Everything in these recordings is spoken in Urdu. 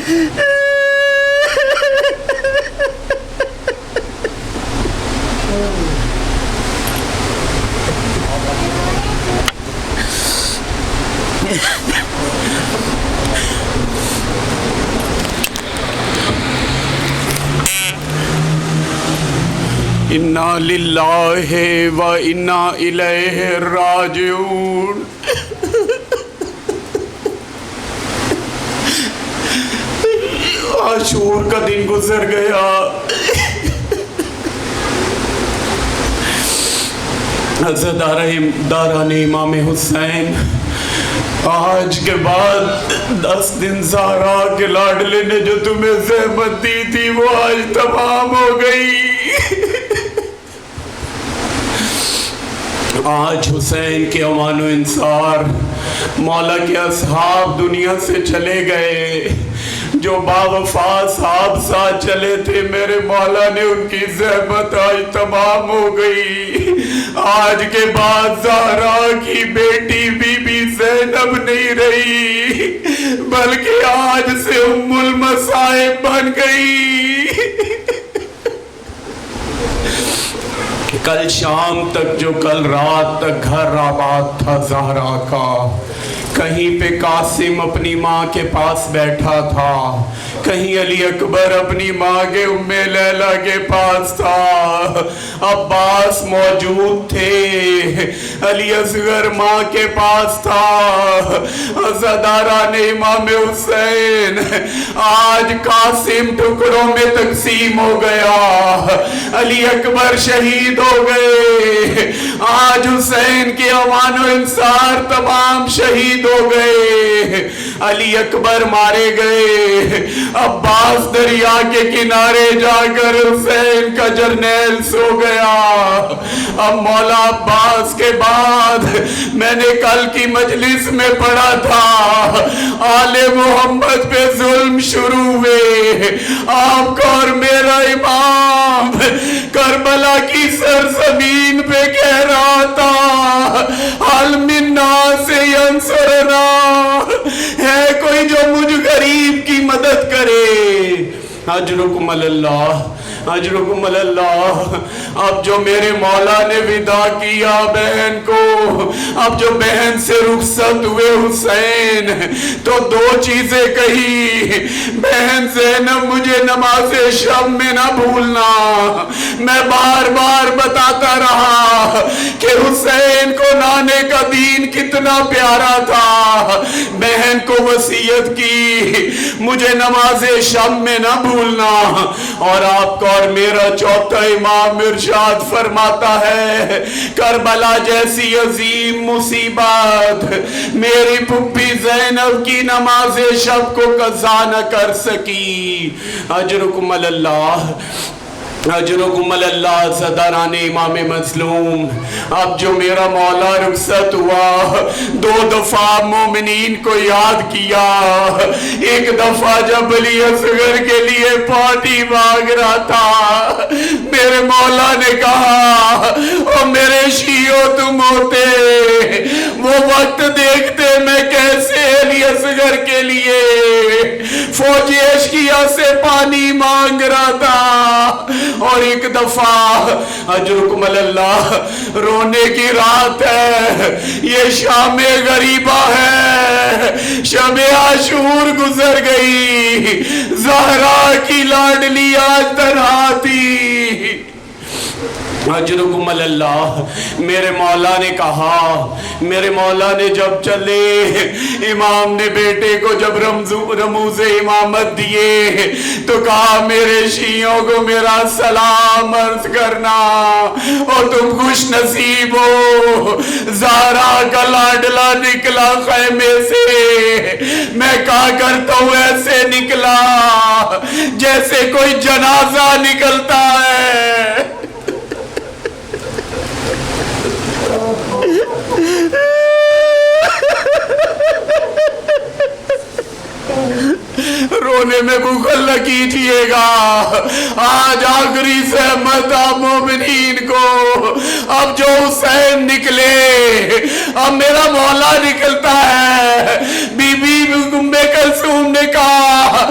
انا للہ و انا الیہ راجعون۔ عاشور کا دن گزر گیا، عزاداران امام حسین، آج کے بعد 10 دن زہرا کے لاڈلے نے جو تمہیں زحمت دی تھی وہ آج تمام ہو گئی۔ آج حسین کے امان و انصار، مولا کے اصحاب دنیا سے چلے گئے، جو باوفا صاحب ساتھ چلے تھے، میرے مولا نے ان کی زحمت آج تمام ہو گئی۔ آج کے بعد زہرا کی بیٹی بی بی زینب نہیں رہی، بلکہ آج سے ام المصائب بن گئی۔ کل شام تک جو کل رات تک گھر آباد تھا زہرا کا، کہیں پہ قاسم اپنی ماں کے پاس بیٹھا تھا، کہیں علی اکبر اپنی ماں کے ام لیلہ کے پاس تھا، عباس موجود تھے، علی اصغر ماں کے پاس تھا، عزاداران امام حسین۔ آج قاسم ٹکڑوں میں تقسیم ہو گیا، علی اکبر شہید ہو گئے، آج حسین کے امان و انصار تمام شہید ہو گئے، علی اکبر مارے گئے، عباس دریا کے کنارے جا کر حسین کا جرنیل سو گیا۔ اب مولا عباس کے بعد میں نے کل کی مجلس میں پڑھا تھا، آل محمد پہ ظلم شروع ہوئے، آپ کا اور میرا امام کربلا کی سرزمین پہ کہہ رہا تھا، حل من ناس ینصرنا، ہے کوئی جو مجھ غریب کی مدد کرے؟ اجرکم اللہ، اجرکم اللہ۔ اب جو میرے مولا نے ودا کیا بہن کو، اب جو بہن سے رخصت ہوئے حسین، تو 2 چیزیں کہی، بہن زینب مجھے نماز شب میں نہ بھولنا۔ میں بار بار بتاتا رہا کہ حسین کو نانے کا دین کتنا پیارا تھا، بہن کو وصیت کی مجھے نماز شب میں نہ بھولنا۔ اور آپ کا اور میرا چوتھا امام ارشاد فرماتا ہے، کربلا جیسی عظیم مصیبت میری پھپھی زینب کی نماز شب کو قضا نہ کر سکی۔ اجرکم اللہ، اجرکم اللہ عزاداران امام مظلوم۔ اب جو میرا مولا رخصت ہوا، 2 دفعہ مومنین کو یاد کیا، ایک دفعہ جب علی اصغر کے لیے پارٹی مانگ رہا تھا، میرے مولا نے کہا، او میرے شیعو تم ہوتے وہ وقت دیکھتے میں کیسے علی اصغر کے لیے فوج اشکیا سے پانی مانگ رہا تھا۔ اور ایک دفعہ اجرکم اللہ، رونے کی رات ہے، یہ شام غریبہ ہے، شب عاشور گزر گئی، زہرا کی لاڈلی آج تنہا تھی۔ اجرکم اللہ۔ میرے مولا نے کہا، میرے مولا نے جب چلے، امام نے بیٹے کو جب رموز امامت دیے تو کہا میرے شیعوں کو میرا سلام عرض کرنا، اور تم خوش نصیب ہو، زہرا کا لاڈلا نکلا خیمے سے، میں کہا کرتا ہوں ایسے نکلا جیسے کوئی جنازہ نکلتا ہے۔ رونے میں بخل نہ کیجئے گا، آج آخری سہمت آپ مومنین کو۔ اب جو حسین نکلے، اب میرا مولا نکلتا ہے۔ بی بی ام کلثوم نے کہا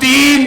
3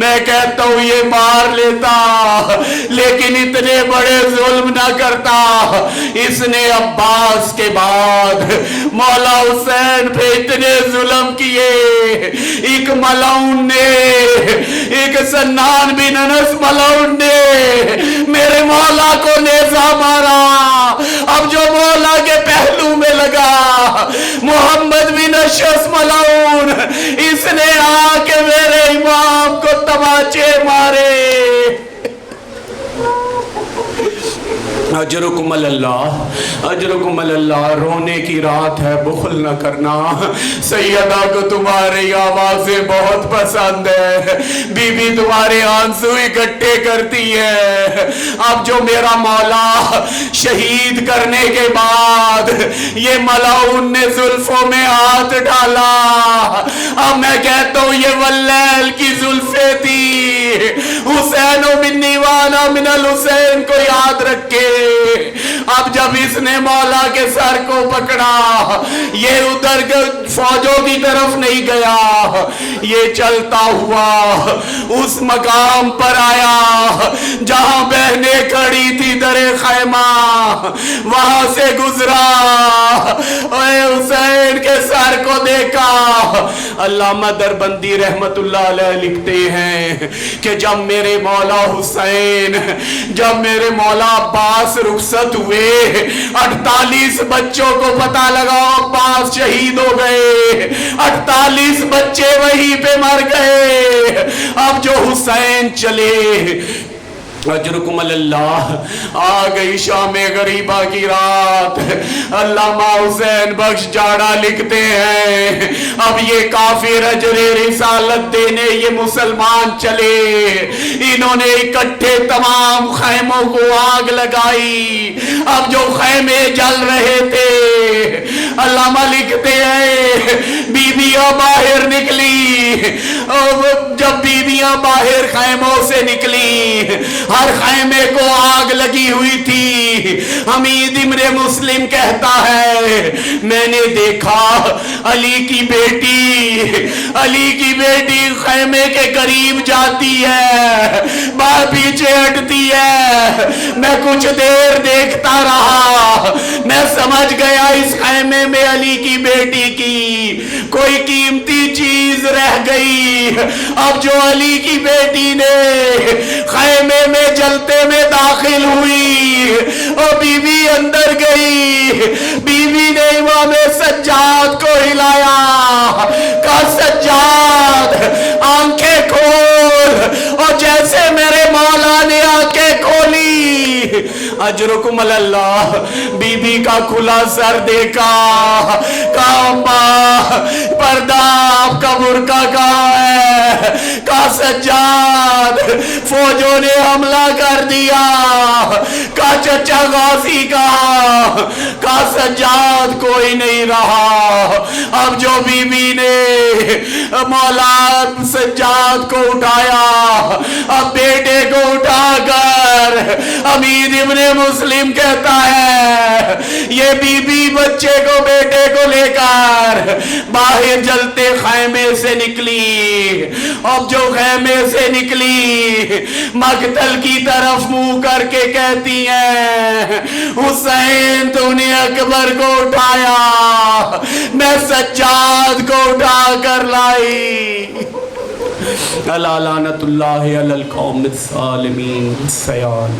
میں کہتا ہوں یہ مار لیتا لیکن اتنے بڑے ظلم نہ کرتا. اس نے عباس کے بعد مولا حسین پہ اتنے ظلم کیے. ایک ملعون نے, ایک سنان بن انس ملعون نے میرے مولا کو نیزہ مارا. اب جو مولا کے پہلو میں لگا محمد بن اشعث ملعون, اس نے آ کے میرے امام کو تماچے مارے. اجرکم اللہ, اجرکم اللہ. رونے کی رات ہے, بخل نہ کرنا. سیدہ کو تمہاری آوازیں بہت پسند ہے, بی بی تمہارے آنسو اکٹھے کرتی ہے. اب جو میرا مولا شہید کرنے کے بعد یہ ملعون نے زلفوں میں ہاتھ ڈالا, اب میں کہتا ہوں یہ واللیل کی زلفیں تھی. حسین منی وانا من الحسین کو یاد رکھے. اب جب اس نے مولا کے سر کو پکڑا, یہ ادھر فوجوں کی طرف نہیں گیا, یہ چلتا ہوا اس مقام پر آیا جہاں بہنیں کھڑی تھی در خیمہ, وہاں سے گزرا, اے حسین کے سر کو دیکھا. علامہ دربندی رحمت اللہ علیہ لکھتے ہیں کہ جب میرے مولا حسین, جب میرے مولا عباس رخصت ہوئے, 48 بچوں کو پتہ لگا عباس شہید ہو گئے, 48 بچے وہیں پہ مر گئے. اب جو حسین چلے, اجرکم اللہ, آ گئی شام غریبہ کی رات. علامہ حسین بخش جاڑا لکھتے ہیں اب یہ کافر اجر رسالت دینے یہ مسلمان چلے, انہوں نے اکٹھے تمام خیموں کو آگ لگائی. اب جو خیمے جل رہے تھے, علامہ لکھتے ہیں بیویاں باہر نکلی. جب بیویاں باہر خیموں سے نکلی, ہر خیمے کو آگ لگی ہوئی تھی. حمید ابن مسلم کہتا ہے میں نے دیکھا علی کی بیٹی خیمے کے قریب جاتی ہے, باہر پیچھے ہٹتی ہے. میں کچھ دیر دیکھتا رہا, میں سمجھ گیا اس خیمے میں علی کی بیٹی کی کوئی قیمتی چیز رہ گئی. اب جو علی کی بیٹی نے خیمے میں جلتے میں داخل ہوئی, اور بی بی اندر گئی, بی بی نے امام سجاد کو ہلایا, کہا سجاد آنکھیں کھول, اور جیسے میرے مولا نے آنکھیں کھولی, اجرکم اللہ, بی بی کا کھلا سر دیکھا, کہا اماں پردہ آپ کا برقع کہاں ہے, کہا سجاد فوجوں نے حملہ کر دیا, کہا چچا غازی کہا سجاد کوئی نہیں رہا. اب جو بی بی نے مولا سجاد کو اٹھایا, اب بیٹے کو اٹھا کر حمید ابن مسلم کہتا ہے یہ بی بی بچے کو بیٹے کو لے کر باہر جلتے خیمے سے نکلی. اب جو خیمے سے نکلی مقتل کی طرف منہ کر کے کہتی ہیں حسین تو نے اکبر کو اٹھایا, میں سجاد کو اٹھا کر لائی. الا لعنت اللہ علی القوم الظالمین. سیال